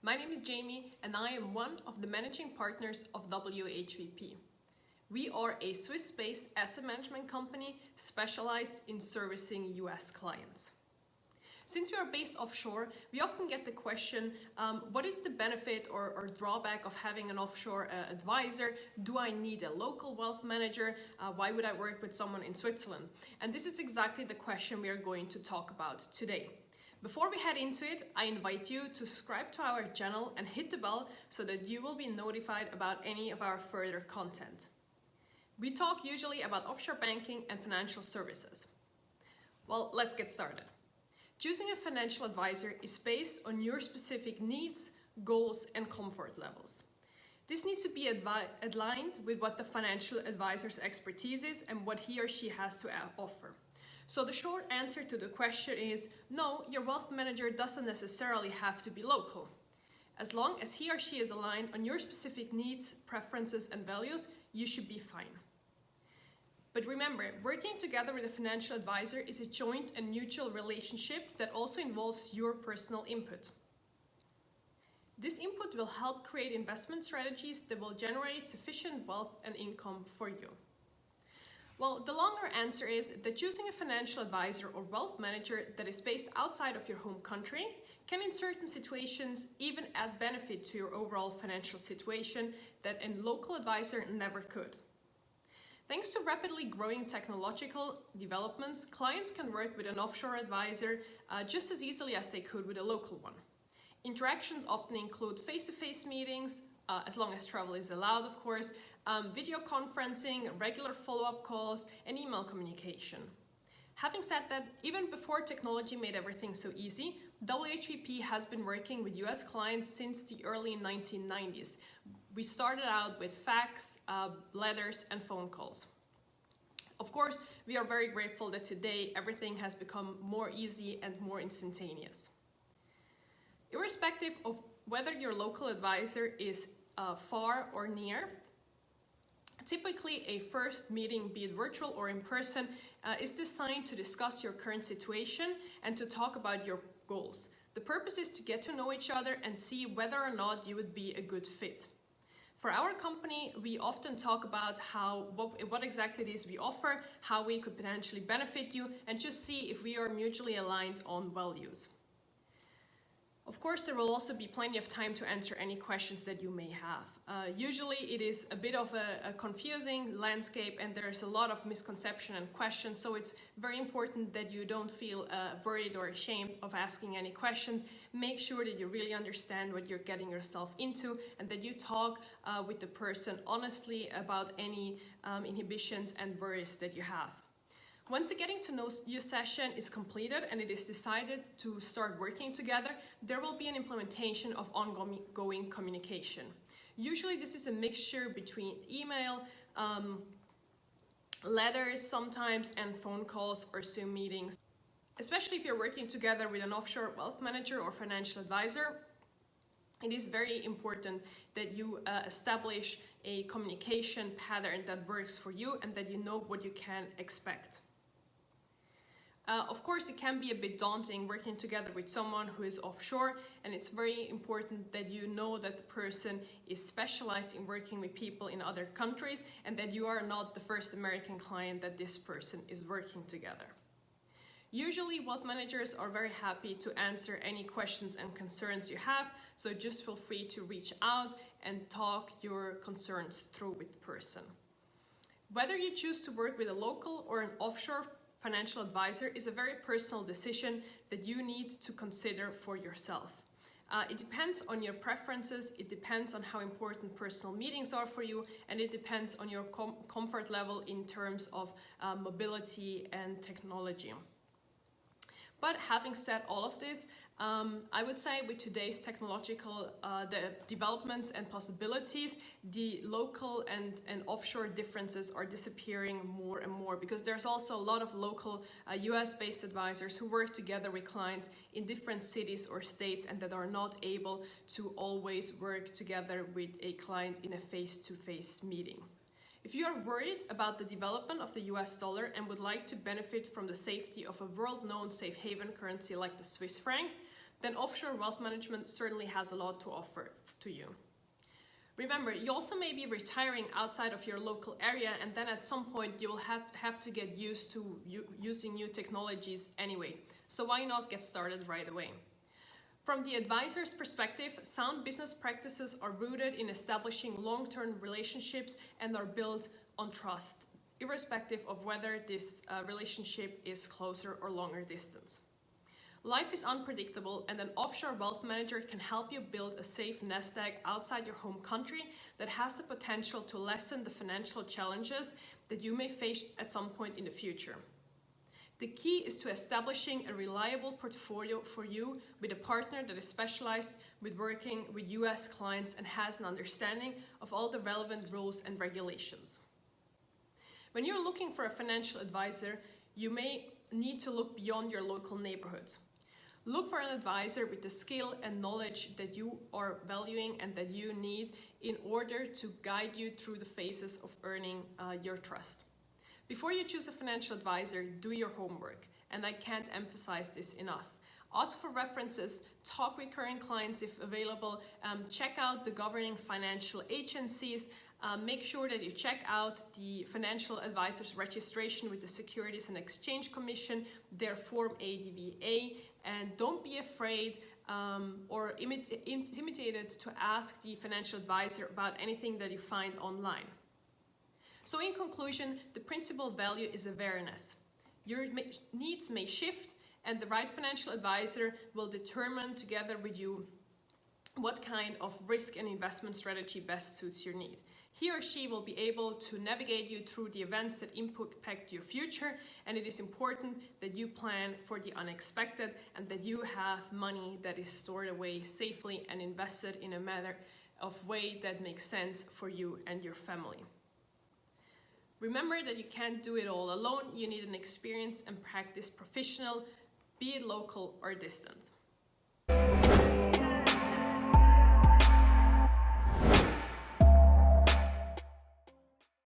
My name is Jamie and I am one of the managing partners of WHVP. We are a Swiss-based asset management company specialized in servicing US clients. Since we are based offshore, we often get the question, what is the benefit or drawback of having an offshore advisor? Do I need a local wealth manager? Why would I work with someone in Switzerland? And this is exactly the question we are going to talk about today. Before we head into it, I invite you to subscribe to our channel and hit the bell so that you will be notified about any of our further content. We talk usually about offshore banking and financial services. Well, let's get started. Choosing a financial advisor is based on your specific needs, goals, and comfort levels. This needs to be aligned with what the financial advisor's expertise is and what he or she has to offer. So the short answer to the question is, no, your wealth manager doesn't necessarily have to be local. As long as he or she is aligned on your specific needs, preferences, and values, you should be fine. But remember, working together with a financial advisor is a joint and mutual relationship that also involves your personal input. This input will help create investment strategies that will generate sufficient wealth and income for you. Well, the longer answer is that choosing a financial advisor or wealth manager that is based outside of your home country can in certain situations even add benefit to your overall financial situation that a local advisor never could. Thanks to rapidly growing technological developments, clients can work with an offshore advisor just as easily as they could with a local one. Interactions often include face-to-face meetings, as long as travel is allowed, of course, video conferencing, regular follow-up calls, and email communication. Having said that, even before technology made everything so easy, WHVP has been working with US clients since the early 1990s. We started out with fax, letters, and phone calls. Of course, we are very grateful that today everything has become more easy and more instantaneous. Irrespective of whether your local advisor is far or near, typically a first meeting, be it virtual or in person, is designed to discuss your current situation and to talk about your goals. The purpose is to get to know each other and see whether or not you would be a good fit. For our company, we often talk about what exactly it is we offer, how we could potentially benefit you, and just see if we are mutually aligned on values. Of course, there will also be plenty of time to answer any questions that you may have. Usually it is a bit of a confusing landscape and there's a lot of misconception and questions, so it's very important that you don't feel worried or ashamed of asking any questions. Make sure that you really understand what you're getting yourself into and that you talk with the person honestly about any inhibitions and worries that you have. Once the getting to know you session is completed and it is decided to start working together, there will be an implementation of ongoing communication. Usually this is a mixture between email, letters sometimes, and phone calls or Zoom meetings. Especially if you're working together with an offshore wealth manager or financial advisor, it is very important that you establish a communication pattern that works for you and that you know what you can expect. Of course, it can be a bit daunting working together with someone who is offshore, and it's very important that you know that the person is specialized in working with people in other countries and that you are not the first American client that this person is working together. Usually, wealth managers are very happy to answer any questions and concerns you have, so just feel free to reach out and talk your concerns through with the person. Whether you choose to work with a local or an offshore financial advisor is a very personal decision that you need to consider for yourself. It depends on your preferences, it depends on how important personal meetings are for you, and it depends on your comfort level in terms of mobility and technology. But having said all of this, I would say with today's technological the developments and possibilities, the local and offshore differences are disappearing more and more because there's also a lot of local US-based advisors who work together with clients in different cities or states and that are not able to always work together with a client in a face-to-face meeting. If you are worried about the development of the US dollar and would like to benefit from the safety of a world-known safe haven currency like the Swiss franc, then offshore wealth management certainly has a lot to offer to you. Remember, you also may be retiring outside of your local area, and then at some point you will have to get used to using new technologies anyway. So why not get started right away? From the advisor's perspective, sound business practices are rooted in establishing long-term relationships and are built on trust, irrespective of whether this relationship is closer or longer distance. Life is unpredictable, and an offshore wealth manager can help you build a safe nest egg outside your home country that has the potential to lessen the financial challenges that you may face at some point in the future. The key is to establishing a reliable portfolio for you with a partner that is specialized with working with US clients and has an understanding of all the relevant rules and regulations. When you're looking for a financial advisor, you may need to look beyond your local neighborhoods. Look for an advisor with the skill and knowledge that you are valuing and that you need in order to guide you through the phases of earning your trust. Before you choose a financial advisor, do your homework, and I can't emphasize this enough. Ask for references, talk with current clients if available, check out the governing financial agencies, make sure that you check out the financial advisor's registration with the Securities and Exchange Commission, their Form ADVA, and don't be afraid or intimidated to ask the financial advisor about anything that you find online. So in conclusion, the principal value is awareness. Your needs may shift, and the right financial advisor will determine together with you what kind of risk and investment strategy best suits your need. He or she will be able to navigate you through the events that impact your future, and it is important that you plan for the unexpected and that you have money that is stored away safely and invested in a manner of way that makes sense for you and your family. Remember that you can't do it all alone. You need an experienced and practiced professional, be it local or distant.